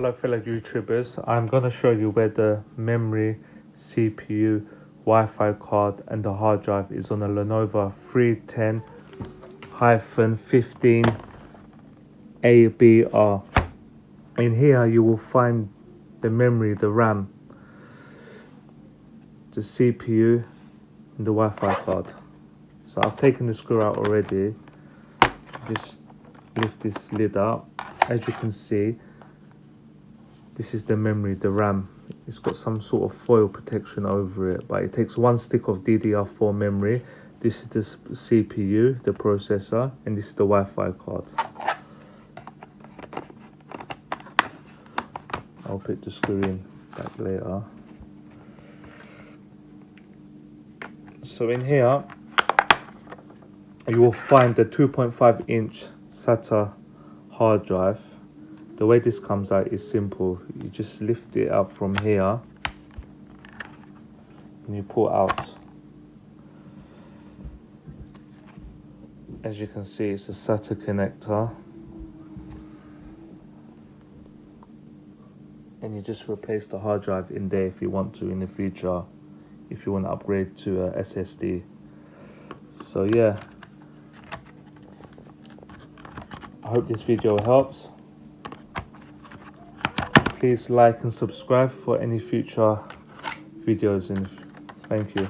Hello fellow YouTubers, I'm going to show you where the memory, CPU, Wi-Fi card and the hard drive is on a Lenovo 310-15Abr. In here you will find the memory, the RAM, the CPU and the Wi-Fi card. So I've taken the screw out already. Just lift this lid up. As you can see, this is the memory, the RAM. It's got some sort of foil protection over it, but it takes one stick of DDR4 memory. This is the CPU, the processor, and this is the Wi-Fi card. I'll put the screw in back later. So in here, you will find the 2.5-inch SATA hard drive. The way this comes out is simple. You just lift it up from here and you pull out. As you can see, it's a SATA connector. And you just replace the hard drive in there if you want to in the future, if you want to upgrade to a SSD. So yeah, I hope this video helps. Please like and subscribe for any future videos. Thank you.